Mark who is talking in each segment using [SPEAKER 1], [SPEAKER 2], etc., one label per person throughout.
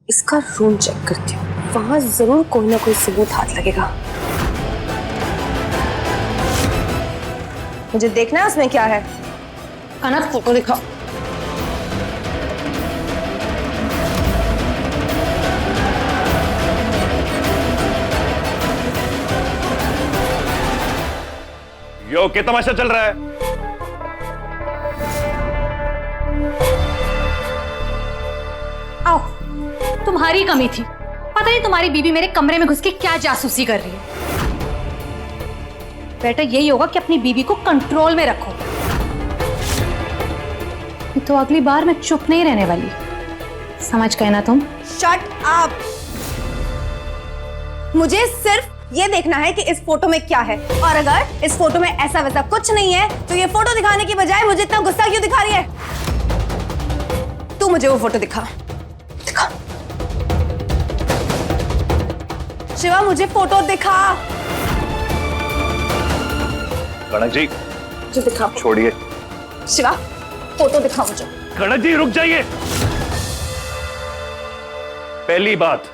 [SPEAKER 1] इसका room check करती हूँ, वहां जरूर कोई ना कोई सबूत हाथ लगेगा। मुझे देखना है उसमें क्या है।
[SPEAKER 2] कनक फोटो दिखाओ।
[SPEAKER 3] यो क्या तमाशा चल रहा है?
[SPEAKER 2] आओ, तुम्हारी कमी थी। पता नहीं तुम्हारी बीवी मेरे कमरे में घुस के क्या जासूसी कर रही है। बेटा यही होगा कि अपनी बीवी को कंट्रोल में रखो, तो अगली बार मैं चुप नहीं रहने वाली। समझ गए ना तुम?
[SPEAKER 1] Shut up. मुझे सिर्फ ये देखना है कि इस फोटो में क्या है, और अगर इस फोटो में ऐसा वैसा कुछ नहीं है तो ये फोटो दिखाने की बजाय मुझे इतना गुस्सा क्यों दिखा रही है? तू मुझे वो फोटो दिखा। दिखा शिवा, मुझे फोटो दिखा।
[SPEAKER 3] कनक जी
[SPEAKER 1] जो दिखा।
[SPEAKER 3] छोड़िए।
[SPEAKER 1] शिवा फोटो दिखा मुझे।
[SPEAKER 3] कनक जी रुक जाइए। पहली बात,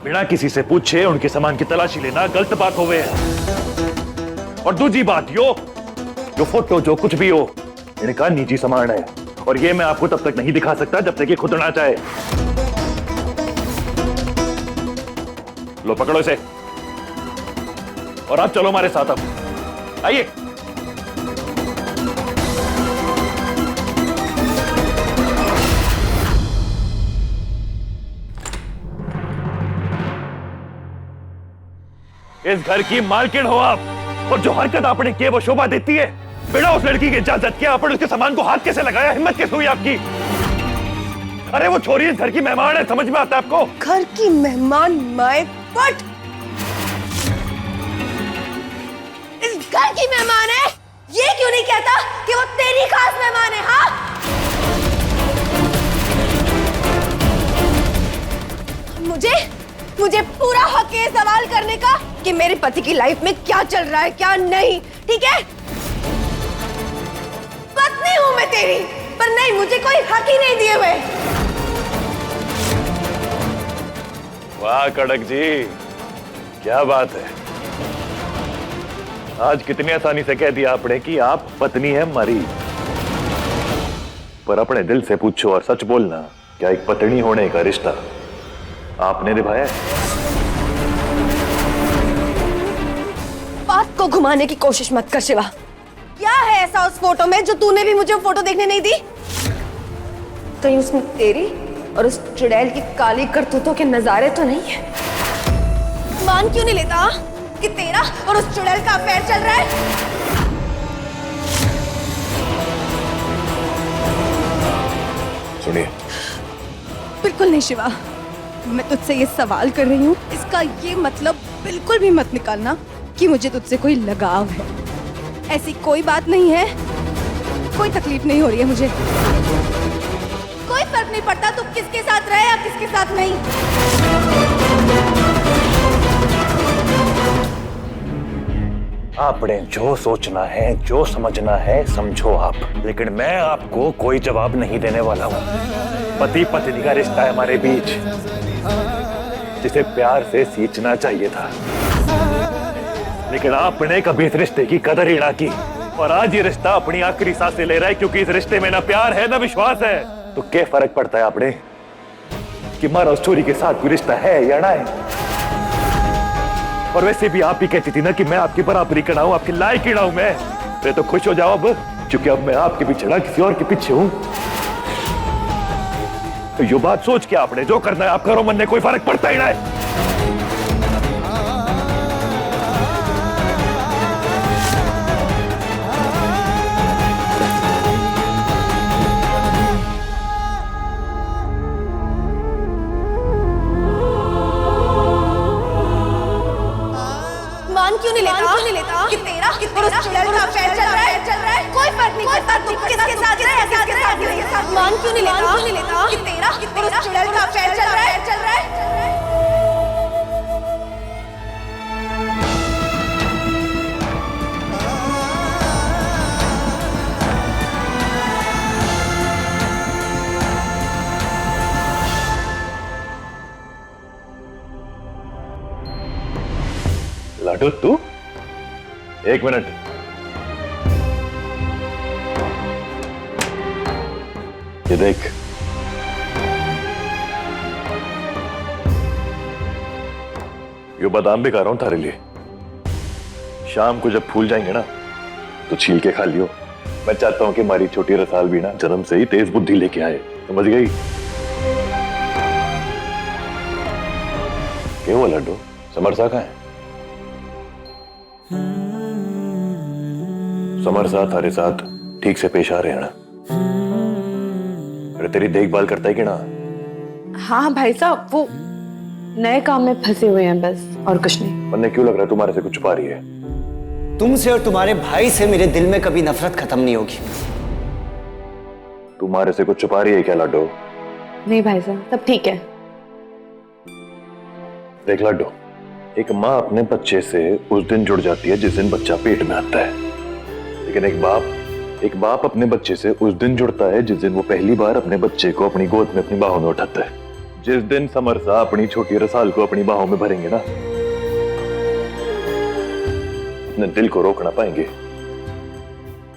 [SPEAKER 3] बिना किसी से पूछे उनके सामान की तलाशी लेना गलत बात हो गई है। और दूसरी बात, यो फोटो जो कुछ भी हो, इनका निजी सामान है और ये मैं आपको तब तक नहीं दिखा सकता जब तक ये खुद ना चाहे। लो पकड़ो इसे और आप चलो हमारे साथ। अब आइए। इस घर की मालकिन हो आप, और जो हरकत आपने की वो शोभा देती है। बिना उस लड़की की इजाजत के आपने उसके सामान को हाथ कैसे लगाया? हिम्मत कैसे हुई आपकी? अरे वो छोरी इस घर की मेहमान है, समझ में आता है आपको?
[SPEAKER 1] घर की मेहमान? माय फट, इस घर की मेहमान है। ये क्यों नहीं कहता कि वो तेरी खास मेहमान है? हाँ, मुझे पूरा हक है सवाल करने का कि मेरे पति की लाइफ में क्या चल रहा है क्या नहीं। ठीक है, पत्नी हूं मैं तेरी, पर नहीं, मुझे कोई हक ही नहीं दिए हुए।
[SPEAKER 3] वाह कड़क जी, क्या बात है। आज कितनी आसानी से कह दिया आपने कि आप पत्नी है हमारी। पर अपने दिल से पूछो और सच बोलना, क्या एक पत्नी होने का रिश्ता आपने निभाया?
[SPEAKER 1] बात को घुमाने की कोशिश मत कर शिवा। क्या है ऐसा उस फोटो में जो तूने भी मुझे वो फोटो देखने नहीं दी? कहीं उसमें तेरी और उस चुड़ैल की काली करतूतों के नजारे तो नहीं है? मान क्यों नहीं लेता कि तेरा और उस चुड़ैल का अफेयर चल रहा है?
[SPEAKER 3] सुनिए।
[SPEAKER 1] बिल्कुल नहीं शिवा, मैं तुझसे ये सवाल कर रही हूँ, इसका ये मतलब बिल्कुल भी मत निकालना कि मुझे तुझसे कोई लगाव है। ऐसी कोई बात नहीं है, कोई तकलीफ नहीं हो रही है मुझे। कोई फर्क नहीं पड़ता तू किसके साथ रहे या किसके साथ नहीं।
[SPEAKER 3] आपने जो सोचना है, जो समझना है समझो आप, लेकिन मैं आपको कोई जवाब नहीं देने वाला हूँ। पति पत्नी का रिश्ता है हमारे बीच, जिसे प्यार से सींचना चाहिए था, लेकिन आपने कभी इस रिश्ते की कदर ही ना की। और आज ये रिश्ता अपनी आखिरी सांसें ले रहा है, क्योंकि इस रिश्ते में ना प्यार है ना विश्वास है। तो क्या फर्क पड़ता है आपने कि हमारा उस चोरी के साथ कोई रिश्ता है या ना है? और वैसे भी आप ही कहती थी ना कि मैं आपकी बराबरी का ना हूं, आपके लायक ही ना हूं। मैं तो खुश हो जाओ अब, क्योंकि अब मैं आपके पीछे ना किसी और के पीछे हूं। तो ये बात सोच के आपने जो करना है आप करो, मन में कोई फर्क पड़ता ही ना है।
[SPEAKER 1] क्यों नहीं लेता कि तेरा और उस चुड़ैल का अफेयर चल रहा है? कोई फर्क नहीं पड़ता तू किसके साथ रहे या किसके साथ नहीं। मान क्यों नहीं लेता कि तेरा और उस चुड़ैल का अफेयर चल रहा है?
[SPEAKER 3] लाडो तू, एक मिनट। ये देख, ये बादाम भी खा रहा हूं तारे लिए। शाम को जब फूल जाएंगे ना तो छील के खा लियो। मैं चाहता हूं कि हमारी छोटी रसाल भी ना जन्म से ही तेज बुद्धि लेके आए, समझ गई? क्या हुआ लाडो, समरसा कहाँ है? समरसा तारे साथ ठीक से पेश आ रहे हैं ना? अरे तेरी देखभाल करता है कि ना?
[SPEAKER 4] हाँ भाई साहब, वो नए काम में फंसे हुए हैं बस, और कुछ नहीं।
[SPEAKER 3] मन्ने क्यों लग रहा है तुम्हारे से कुछ छुपा रही है?
[SPEAKER 5] तुमसे और तुम्हारे भाई से मेरे दिल में कभी नफरत खत्म नहीं होगी।
[SPEAKER 3] तुम्हारे से कुछ छुपा रही है क्या लाडो?
[SPEAKER 4] नहीं भाई साहब, सब ठीक है।
[SPEAKER 3] देख लाडो, एक माँ अपने बच्चे से उस दिन जुड़ जाती है जिस दिन बच्चा पेट में आता है, लेकिन एक बाप अपने बच्चे से उस दिन जुड़ता है जिस दिन वो पहली बार अपने बच्चे को अपनी गोद में अपनी बाहों में उठाता है। जिस दिन समरसा अपनी छोटी रसाल को अपनी बाहों में भरेंगे ना, अपने दिल को रोक ना पाएंगे,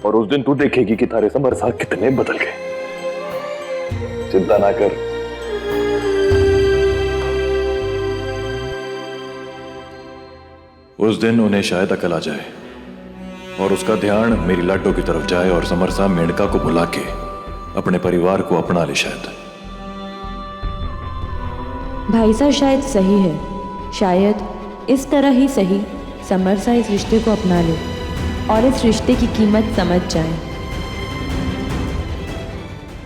[SPEAKER 3] और उस दिन तू देखेगी कि थारे समरसा कितने बदल गए। चिंता ना कर। उस दिन उन्हें शायद अकल आ जाए और उसका ध्यान मेरी लाडो की तरफ जाए और समरसा मेनका को बुला के अपने परिवार को अपना ले। शायद
[SPEAKER 6] भाई साहब शायद सही है, शायद इस तरह ही सही समरसा इस रिश्ते को अपना ले और इस रिश्ते की कीमत समझ जाए।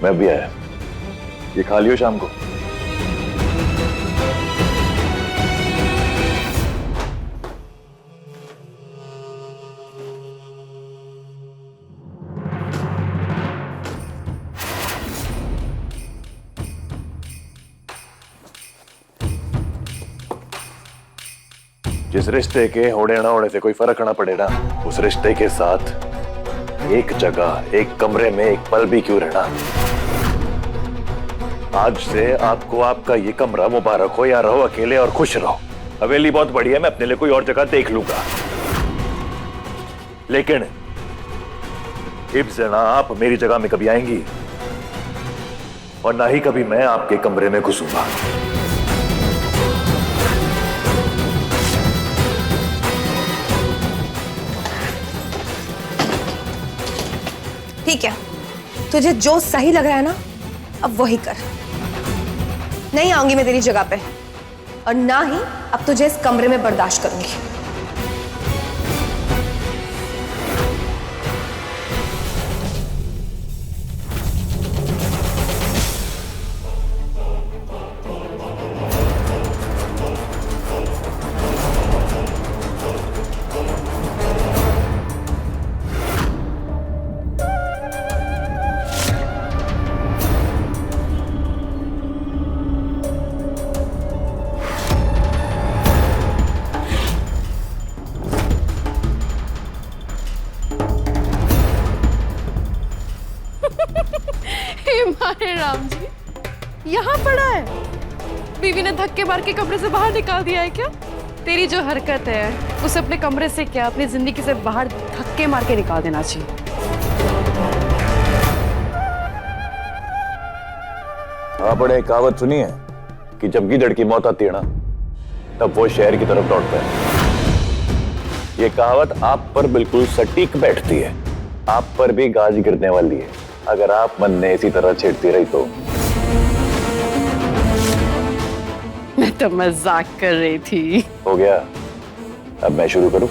[SPEAKER 3] मैं भी आया, ये खा लियो शाम को। जिस रिश्ते के होने ना होने से कोई फर्क ना पड़े ना, उस रिश्ते के साथ एक जगह, एक कमरे में एक पल भी क्यों रहना। आज से आपको आपका ये कमरा मुबारक हो, या रहो अकेले और खुश रहो। हवेली बहुत बड़ी है, मैं अपने लिए कोई और जगह देख लूंगा, लेकिन इब से ना आप मेरी जगह में कभी आएंगी और ना ही कभी मैं आपके कमरे में घुसूंगा।
[SPEAKER 1] ठीक है, तुझे जो सही लग रहा है ना, अब वही कर। नहीं आऊंगी मैं तेरी जगह पे, और ना ही अब तुझे इस कमरे में बर्दाश्त करूंगी।
[SPEAKER 4] हे राम जी, यहाँ पड़ा है। बीवी ने धक्के मार के कमरे से बाहर निकाल दिया है क्या? तेरी जो हरकत है उसे अपने कमरे से क्या, अपनी जिंदगी से बाहर धक्के मार के निकाल देना चाहिए।
[SPEAKER 3] हाँ, बड़े कहावत सुनी है कि जब गीदड़ की मौत आती है ना, तब वो शहर की तरफ दौड़ता है। ये कहावत आप पर बिल्कुल सटीक बैठती है। आप पर भी गाज गिरने वाली है अगर आप मन ने इसी तरह छेड़ती रही तो।
[SPEAKER 4] मैं तो मजाक कर रही थी।
[SPEAKER 3] हो गया, अब मैं शुरू करूं?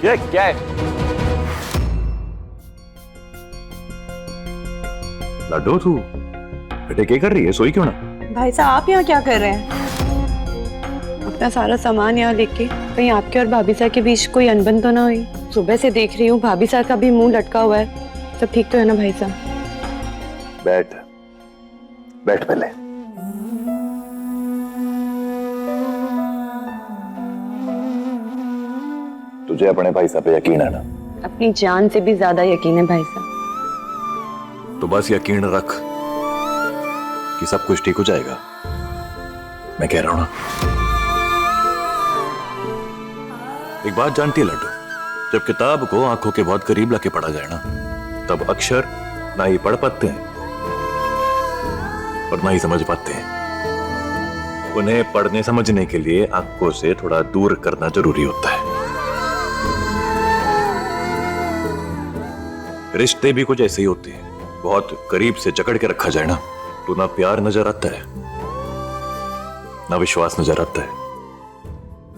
[SPEAKER 3] ये क्या है? लाडो, तू बेटे क्या कर रही है? सोई क्यों ना?
[SPEAKER 4] भाई साहब, आप यहाँ क्या कर रहे हैं? अपना सारा सामान यहाँ लेके कहीं आपके और भाभी साहब के बीच कोई अनबन तो ना हुई? सुबह से देख रही हूँ भाभी साहब का भी मुंह लटका हुआ है। सब ठीक तो है ना भाई साहब?
[SPEAKER 3] बैठ बैठ पहले। तुझे अपने भाई साहब पे यकीन है ना?
[SPEAKER 6] अपनी जान से भी ज्यादा यकीन है भाई साहब।
[SPEAKER 3] तो बस यकीन रख कि सब कुछ ठीक हो जाएगा। मैं कह रहा हूं ना। एक बात जानती है लड्डू, जब किताब को आंखों के बहुत करीब लाके पढ़ा जाए ना, तब अक्षर ना ही पढ़ पाते हैं और ना ही समझ पाते हैं। उन्हें पढ़ने समझने के लिए आंखों से थोड़ा दूर करना जरूरी होता है। रिश्ते भी कुछ ऐसे ही होते हैं, बहुत करीब से जकड़ के रखा जाए ना, तो ना प्यार नजर आता है ना विश्वास नजर आता है।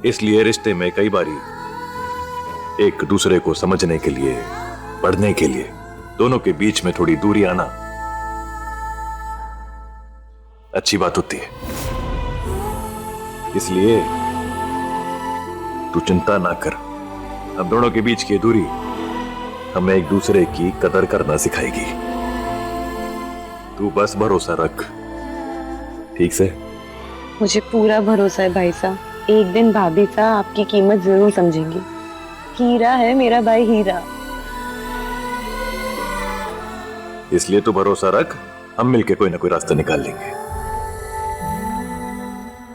[SPEAKER 3] इसलिए रिश्ते में कई बारी एक दूसरे को समझने के लिए, पढ़ने के लिए दोनों के बीच में थोड़ी दूरी आना अच्छी बात होती है। इसलिए तू चिंता ना कर, हम दोनों के बीच की दूरी हमें एक दूसरे की कदर करना सिखाएगी। तू बस भरोसा रख, ठीक से?
[SPEAKER 6] मुझे पूरा भरोसा है भाई साहब, एक दिन भाभी साहब आपकी कीमत जरूर समझेंगी। हीरा है मेरा भाई, हीरा।
[SPEAKER 3] इसलिए तू भरोसा रख, हम मिलके कोई ना कोई रास्ता निकाल लेंगे।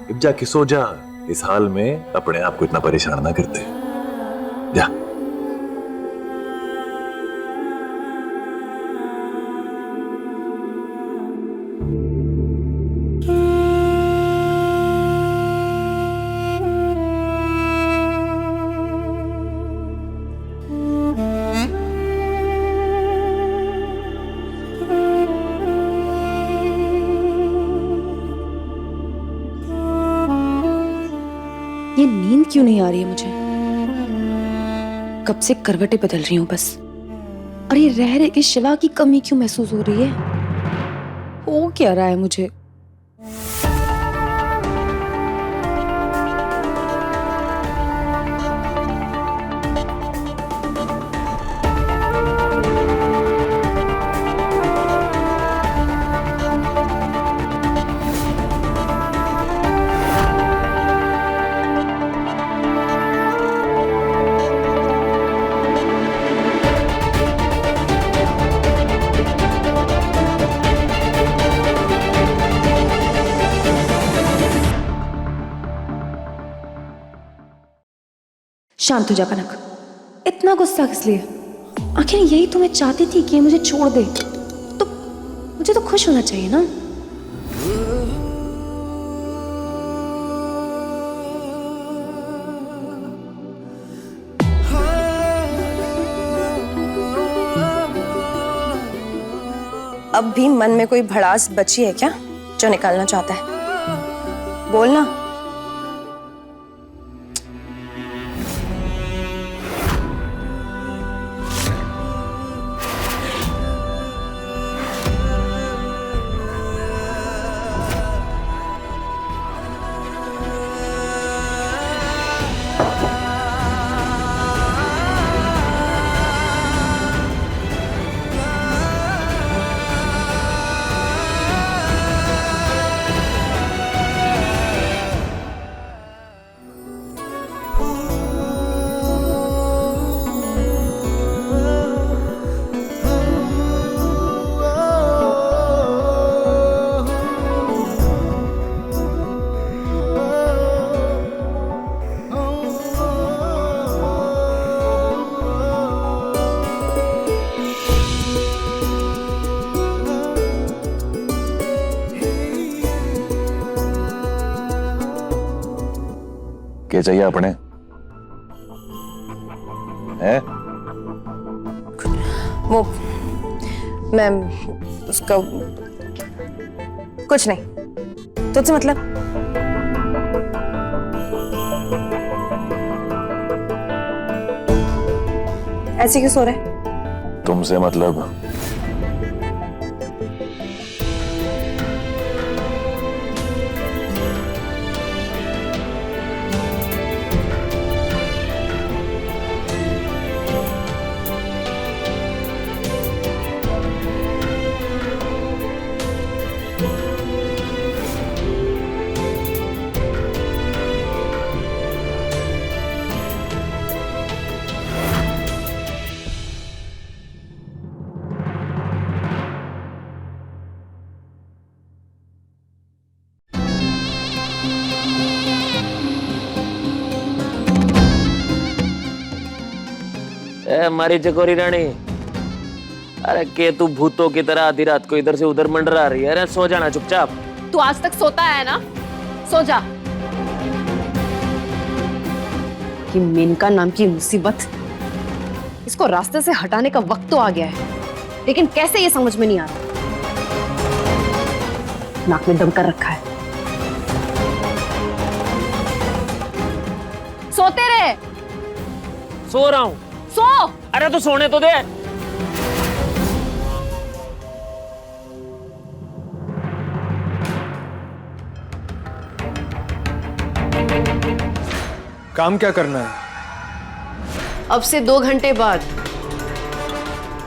[SPEAKER 3] अब जाके सो जा, इस हाल में अपने आप को इतना परेशान ना करते। जा।
[SPEAKER 1] ये नींद क्यों नहीं आ रही है मुझे? कब से करवटें बदल रही हूं बस। और ये रह रहे कि शिवा की कमी क्यों महसूस हो रही है? हो क्या रहा है मुझे? शांत हो जा कनक, इतना गुस्सा किस लिए? आखिर यही तो मैं चाहती थी कि ये मुझे छोड़ दे, तो मुझे तो खुश होना चाहिए ना।
[SPEAKER 7] अब भी मन में कोई भड़ास बची है क्या जो निकालना चाहता है? बोलना।
[SPEAKER 3] क्या चाहिए अपने? हैं?
[SPEAKER 7] वो मैं उसका कुछ नहीं, तुझसे मतलब। ऐसे क्यों सो रहे?
[SPEAKER 3] तुमसे मतलब?
[SPEAKER 8] हमारी चकोरी रानी, अरे के तू भूतों की तरह आधी रात को इधर से उधर मंडरा रही है। अरे सो जाना चुपचाप।
[SPEAKER 4] तू आज तक सोता है ना, सो जा। कि मेनका नाम की मुसीबत, इसको रास्ते से हटाने का वक्त तो आ गया है, लेकिन कैसे ये समझ में नहीं आ रहा। नाक में दम कर रखा है। सोते रहे।
[SPEAKER 8] सो रहा हूँ।
[SPEAKER 4] सो।
[SPEAKER 8] अरे तो सोने तो दे।
[SPEAKER 9] काम क्या करना है?
[SPEAKER 4] अब से 2 घंटे बाद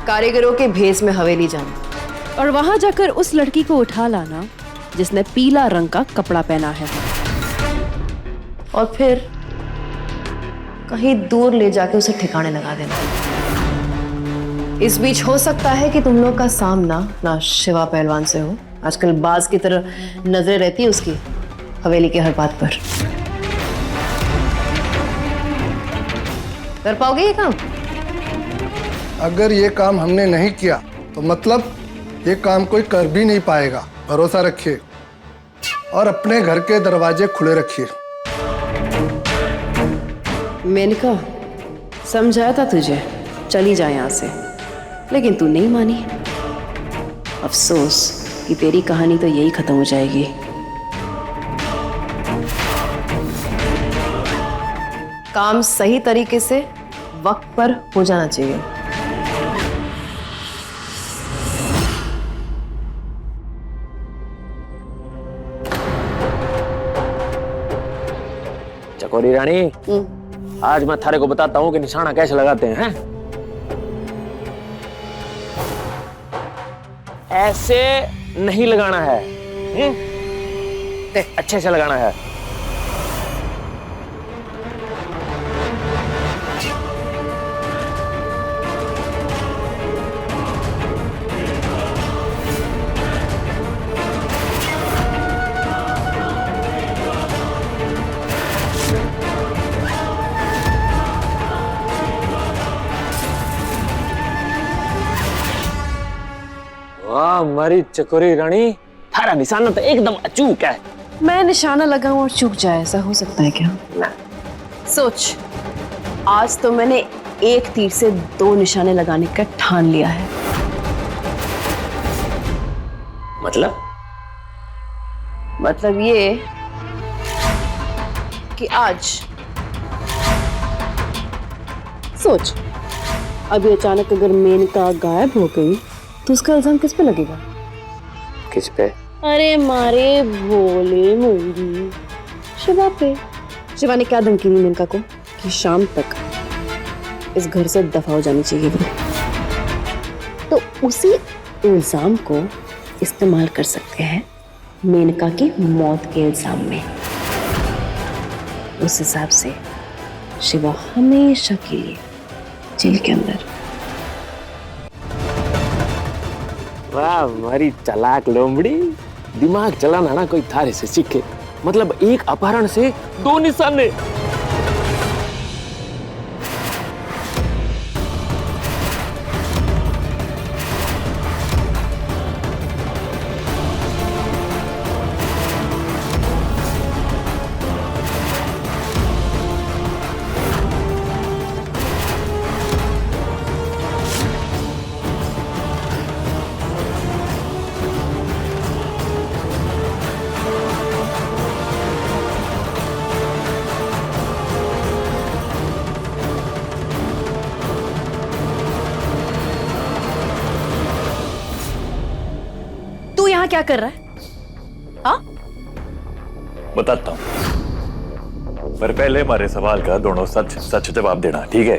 [SPEAKER 4] कारीगरों के भेस में हवेली जाना और वहां जाकर उस लड़की को उठा लाना जिसने पीला रंग का कपड़ा पहना है, और फिर कहीं दूर ले जाके उसे ठिकाने लगा देना। इस बीच हो सकता है कि तुम लोग का सामना ना शिवा पहलवान से हो। आजकल बाज की तरह नजरें रहती है उसकी हवेली के हर बात पर। कर पाओगे ये काम?
[SPEAKER 9] अगर ये काम हमने नहीं किया तो मतलब ये काम कोई कर भी नहीं पाएगा। भरोसा रखिए और अपने घर के दरवाजे खुले रखिए।
[SPEAKER 4] मेनका, समझाया था तुझे चली जा यहाँ से, लेकिन तू नहीं मानी। अफसोस कि तेरी कहानी तो यही खत्म हो जाएगी। काम सही तरीके से वक्त पर हो जाना चाहिए।
[SPEAKER 8] चकोरी रानी, आज मैं थारे को बताता हूँ कि निशाना कैसे लगाते हैं। ऐसे नहीं लगाना है, अच्छे से लगाना है। वाह हमारी चकोरी रानी, थारा निशाना तो एकदम अचूक है।
[SPEAKER 4] मैं निशाना लगाऊं और चूक जाए, ऐसा हो सकता है क्या? ना। सोच, आज तो मैंने एक तीर से 2 निशाने लगाने का ठान लिया है। मतलब ये कि आज सोच, अभी अचानक अगर मेनका गायब हो गई तो उसका इल्जाम किस पे लगेगा?
[SPEAKER 8] किस पे?
[SPEAKER 4] अरे मारे भोले मुंगी, शिवा पे। शिवा ने क्या धमकी दी मेनका को कि शाम तक इस घर से दफा हो जानी चाहिए वो। तो उसी इल्जाम को इस्तेमाल कर सकते हैं मेनका की मौत के इल्जाम में। उस हिसाब से शिवा हमेशा के लिए जेल के अंदर।
[SPEAKER 8] वाह हमारी चालाक लोमड़ी, दिमाग चलाना ना कोई थारे से सीखे। मतलब एक अपहरण से 2 निशाने।
[SPEAKER 4] यहाँ क्या कर रहा है? हाँ?
[SPEAKER 3] बताता हूँ, पर पहले हमारे सवाल का दोनों सच सच जवाब देना, ठीक है?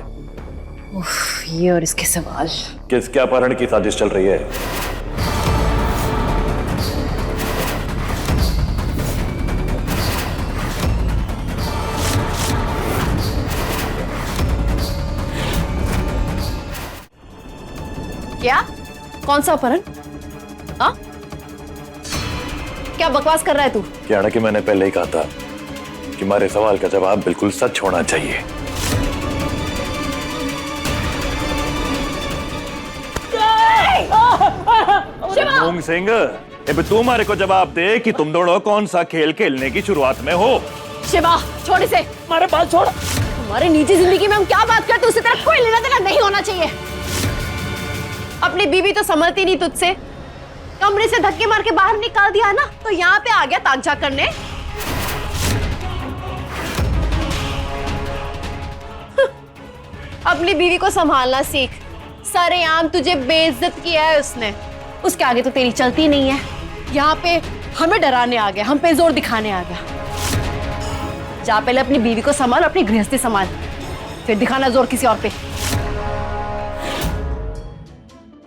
[SPEAKER 4] ये और इसके सवाल।
[SPEAKER 3] किसके अपहरण की साजिश चल रही है?
[SPEAKER 4] क्या? कौन सा अपहरण? हाँ? क्या बकवास कर रहा है तू?
[SPEAKER 3] क्या ना कि मैंने पहले ही कहा था कि हमारे सवाल का जवाब बिल्कुल सच होना चाहिए। मूंग सिंह, अब तू हमारे को जवाब दे कि तुम दोनों कौन सा खेल खेलने की शुरुआत में हो।
[SPEAKER 4] शिवा छोड़ इसे, हमारे बाल छोड़। तुम्हारी निजी जिंदगी में हम क्या बात करते हैं उससे तेरा कोई लेना देना नहीं होना चाहिए। अपनी बीवी तो संभलती नहीं तुझसे, कमरे से धक्के मार के बाहर निकाल दिया ना, तो यहाँ पे आ गया ताकझा करने। अपनी बीवी को संभालना सीख। सरेआम तुझे बेइज्जत किया है उसने, उसके आगे तो तेरी चलती नहीं है। यहाँ पे हमें डराने आ गया, हम पे जोर दिखाने आ गया। जा पहले अपनी बीवी को संभाल, अपनी गृहस्थी संभाल, फिर दिखाना जोर किसी और पे।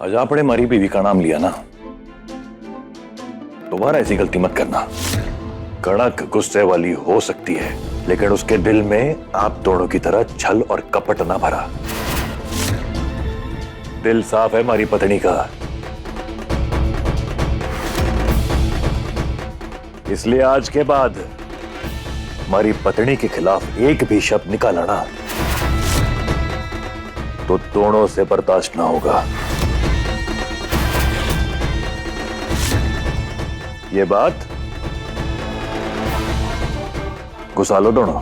[SPEAKER 3] आज आपने हमारी बीवी का नाम लिया ना, दोबारा ऐसी गलती मत करना। कड़क गुस्से वाली हो सकती है, लेकिन उसके दिल में आप दोनों की तरह छल और कपट ना भरा। दिल साफ है हमारी पत्नी का, इसलिए आज के बाद हमारी पत्नी के खिलाफ एक भी शब्द निकाला ना तो दोनों से बर्दाश्त ना होगा। ये बात घुसा लो दोनों।